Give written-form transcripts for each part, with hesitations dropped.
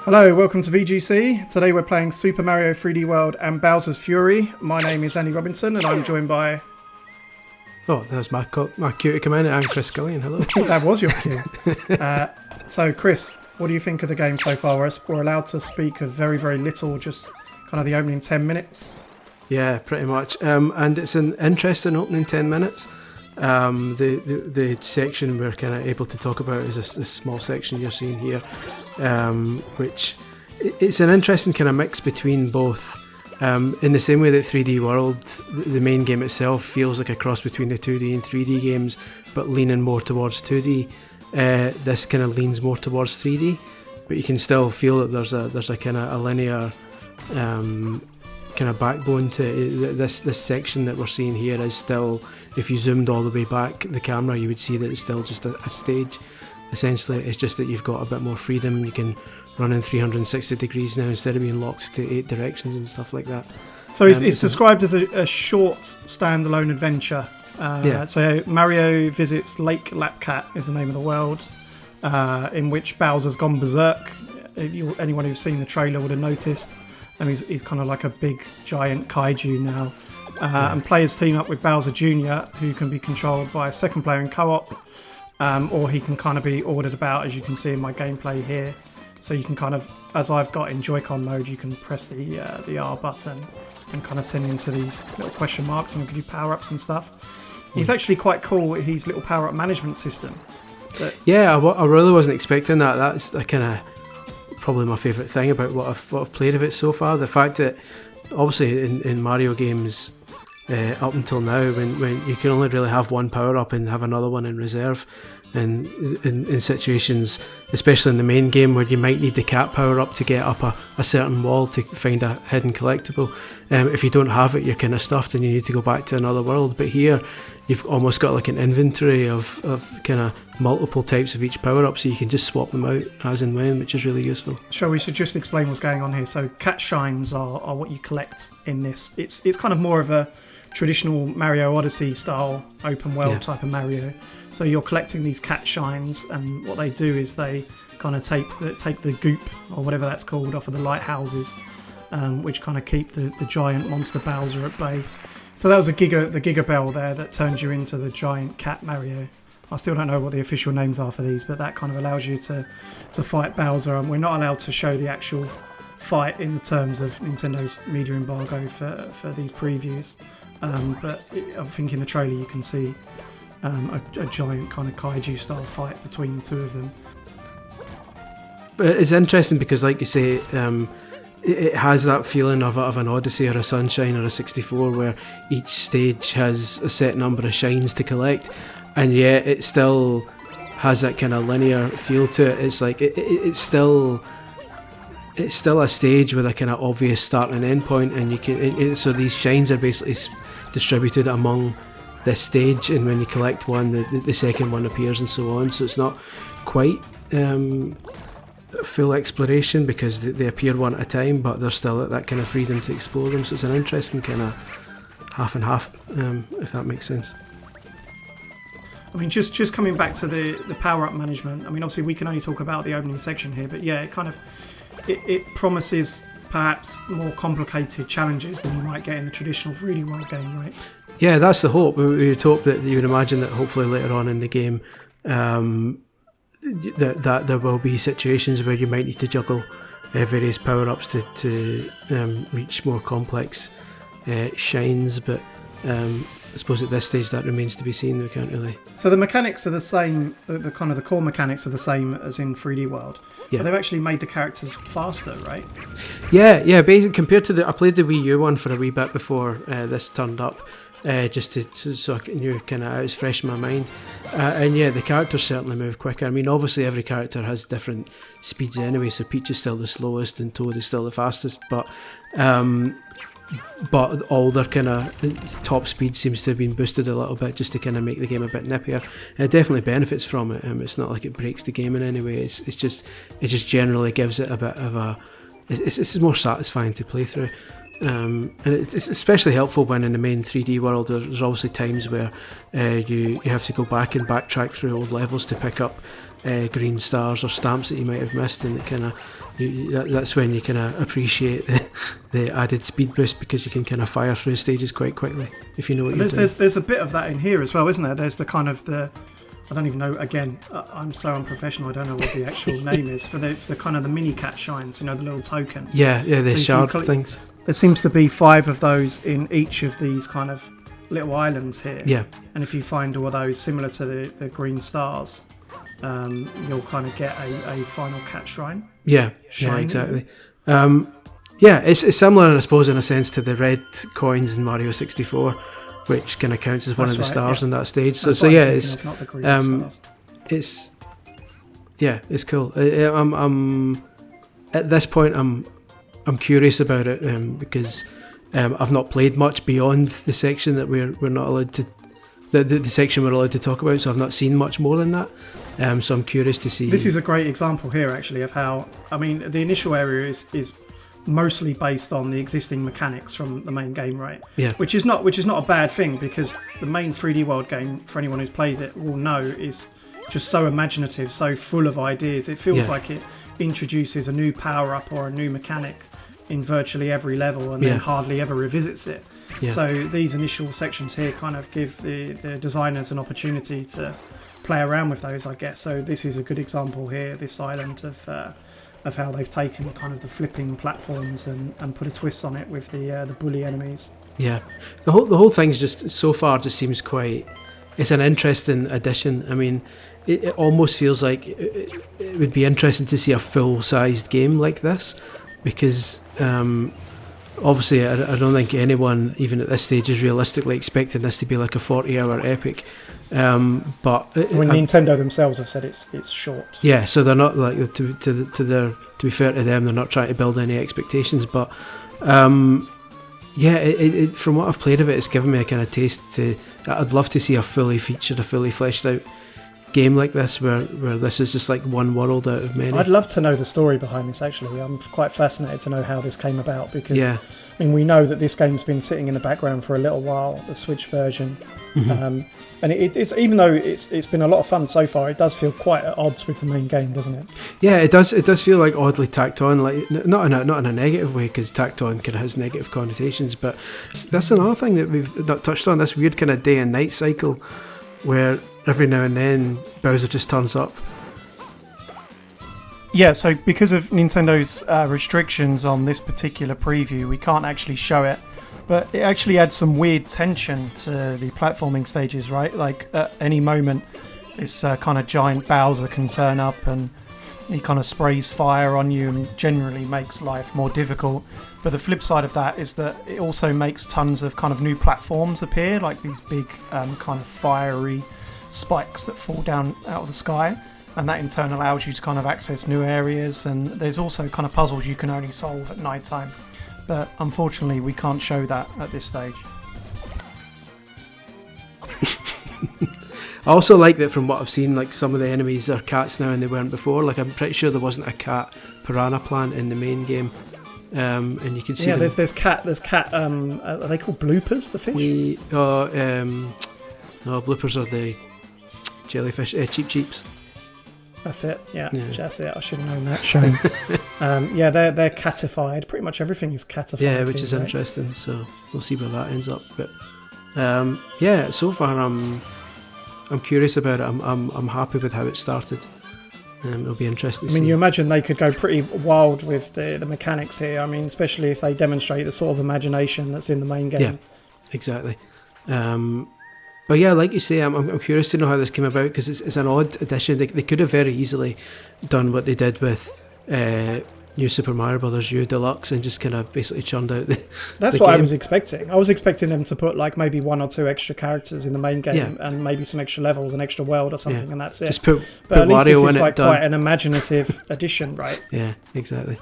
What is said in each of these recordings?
Hello, welcome to VGC. Today we're playing Super Mario 3D World and Bowser's Fury. My name is Andy Robinson and I'm joined by... Oh, that was my cue to come in. I'm Chris Scullion, hello. That was your cue. So Chris, what do you think of the game so far? We're allowed to speak of very, very little, just kind of the opening 10 minutes. Yeah, pretty much. And it's an interesting opening 10 minutes. The section we're kind of able to talk about is this small section you're seeing here, which it's an interesting kind of mix between both. In the same way that 3D World, the main game itself, feels like a cross between the 2D and 3D games, but leaning more towards 2D. This kind of leans more towards 3D, but you can still feel that there's a kind of a linear kind of backbone to it. This section that we're seeing here is still, if you zoomed all the way back the camera, you would see that it's still just a stage. Essentially, it's just that you've got a bit more freedom. You can run in 360 degrees now instead of being locked to 8 directions and stuff like that. So it's described as a short standalone adventure. Yeah. So Mario visits Lake Lapcat is the name of the world, in which Bowser's gone berserk. Anyone who's seen the trailer would have noticed. And he's kind of like a big giant kaiju now. And players team up with Bowser Jr., who can be controlled by a second player in co-op, or he can kind of be ordered about, as you can see in my gameplay here. So you can kind of, as I've got in Joy-Con mode, you can press the R button and kind of send him to these little question marks and give you power-ups and stuff. He's actually quite cool, his little power-up management system. Yeah, I really wasn't expecting that. That's the kind of probably my favourite thing about what I've played of it so far. The fact that obviously in Mario games up until now, when you can only really have one power-up and have another one in reserve, and in situations, especially in the main game, where you might need the cat power-up to get up a certain wall to find a hidden collectible. If you don't have it, you're kind of stuffed and you need to go back to another world. But here, you've almost got like an inventory of kind of multiple types of each power-up, so you can just swap them out as and when, which is really useful. Sure, we should just explain what's going on here. So cat shines are what you collect in this. It's kind of more of a traditional Mario Odyssey style open world type of Mario. So you're collecting these cat shines, and what they do is they kind of take the goop or whatever that's called off of the lighthouses, which kind of keep the giant monster Bowser at bay. So that was the Giga Bell there that turns you into the giant cat Mario. I still don't know what the official names are for these, but that kind of allows you to fight Bowser. And we're not allowed to show the actual fight in the terms of Nintendo's media embargo for these previews. But I think in the trailer you can see a giant kind of kaiju style fight between the two of them. But it's interesting because, like you say, it has that feeling of an Odyssey or a Sunshine or a 64, where each stage has a set number of shines to collect, and yet it still has that kind of linear feel to it. It's like it's still a stage with a kind of obvious start and end point, and you can so these shines are basically distributed among this stage, and when you collect one, the second one appears and so on. So it's not quite full exploration because they appear one at a time, but there's still that kind of freedom to explore them. So it's an interesting kind of half and half, if that makes sense. I mean, just coming back to the power-up management, I mean, obviously we can only talk about the opening section here, but yeah, it promises perhaps more complicated challenges than you might get in the traditional 3D World game, right? Yeah, that's the hope. We would hope that you would imagine that hopefully later on in the game that there will be situations where you might need to juggle various power-ups to reach more complex shines, but I suppose at this stage that remains to be seen. We can't really... So the mechanics are the same, the kind of the core mechanics are the same as in 3D World. Yeah. But they've actually made the characters faster, right? Yeah. Basically, compared to I played the Wii U one for a wee bit before this turned up, just so I knew kind of it was fresh in my mind. And yeah, the characters certainly move quicker. I mean, obviously every character has different speeds anyway, so Peach is still the slowest and Toad is still the fastest, but all their kind of top speed seems to have been boosted a little bit just to kind of make the game a bit nippier. And it definitely benefits from it. It's not like it breaks the game in any way. It just generally gives it a bit of a... It's more satisfying to play through. and it's especially helpful when in the main 3D world there's obviously times where you have to go back and backtrack through old levels to pick up green stars or stamps that you might have missed, and it kind of that's when you kind of appreciate the added speed boost, because you can kind of fire through stages quite quickly if you know what you're doing. There's a bit of that in here as well, isn't there? There's the kind of I don't even know. Again, I'm so unprofessional. I don't know what the actual name is for the kind of the mini cat shines. The little tokens. Yeah, the shard things. There seems to be 5 of those in each of these kind of little islands here. Yeah. And if you find all of those similar to the green stars, you'll kind of get a final cat shrine. Yeah, exactly. It's similar, I suppose, in a sense to the red coins in Mario 64, which kind of counts as one of the stars in that stage. So it's not the green stars. It's cool. I'm at this point I'm curious about it because I've not played much beyond the section that we're not allowed to. The section we're allowed to talk about, so I've not seen much more than that. So I'm curious to see. This is a great example here, actually, of how the initial area is mostly based on the existing mechanics from the main game, right? Yeah. Which is not a bad thing, because the main 3D World game, for anyone who's played it, will know is just so imaginative, so full of ideas. It feels like it introduces a new power up or a new mechanic in virtually every level, and then hardly ever revisits it. Yeah. So these initial sections here kind of give the designers an opportunity to play around with those, I guess. So this is a good example here, this island, of how they've taken kind of the flipping platforms and put a twist on it with the bully enemies. Yeah, the whole thing's just so far just seems quite. It's an interesting addition. I mean, it almost feels like it would be interesting to see a full-sized game like this, because obviously I don't think anyone even at this stage is realistically expecting this to be like a 40-hour epic. But Nintendo themselves have said it's short. Yeah, so they're not like to be fair to them, they're not trying to build any expectations. But from what I've played of it, it's given me a kind of taste to. I'd love to see a fully featured, a fully fleshed out game like this, where this is just like one world out of many. I'd love to know the story behind this. Actually, I'm quite fascinated to know how this came about, because we know that this game's been sitting in the background for a little while, the Switch version. Mm-hmm. And it's even though it's been a lot of fun so far, it does feel quite at odds with the main game, doesn't it? Yeah, it does. It does feel like oddly tacked on, like not in a negative way, because tacked on kind of has negative connotations. But that's another thing that we've not touched on. This weird kind of day and night cycle, where every now and then Bowser just turns up. Yeah, so because of Nintendo's restrictions on this particular preview, we can't actually show it. But it actually adds some weird tension to the platforming stages, right? Like at any moment, this kind of giant Bowser can turn up and he kind of sprays fire on you and generally makes life more difficult. But the flip side of that is that it also makes tons of kind of new platforms appear, like these big kind of fiery spikes that fall down out of the sky. And that in turn allows you to kind of access new areas. And there's also kind of puzzles you can only solve at night time. But unfortunately, we can't show that at this stage. I also like that from what I've seen, like some of the enemies are cats now and they weren't before. Like I'm pretty sure there wasn't a cat piranha plant in the main game, and you can see. Yeah, there's cat. Are they called bloopers? The fish? No, bloopers are the jellyfish. Cheeps. That's it. Yeah, that's it. I should have known that. Shame. They're catified. Pretty much everything is catified. Yeah, which is interesting. So we'll see where that ends up. But so far I'm curious about it. I'm happy with how it started. It'll be interesting to see. You imagine they could go pretty wild with the mechanics here. Especially if they demonstrate the sort of imagination that's in the main game. Yeah, exactly. But yeah, like you say, I'm curious to know how this came about, because it's an odd addition. They could have very easily done what they did with New Super Mario Bros. U Deluxe and just kind of basically churned out the That's the what game. I was expecting. I was expecting them to put like maybe 1 or 2 extra characters in the main game and maybe some extra levels, an extra world or something, and that's it. Just put Wario in it. This is like quite an imaginative addition, right? Yeah, exactly.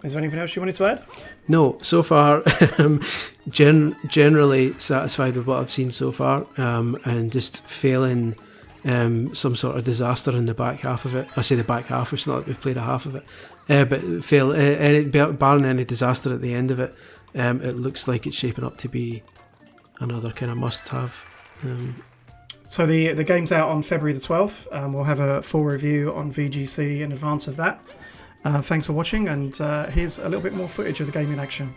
Is there anything else you wanted to add? No, so far, generally satisfied with what I've seen so far, and just failing some sort of disaster in the back half of it. I say the back half, it's not like we've played a half of it, but barring any disaster at the end of it, it looks like it's shaping up to be another kind of must-have. So the game's out on February the 12th. We'll have a full review on VGC in advance of that. Thanks for watching, and here's a little bit more footage of the game in action.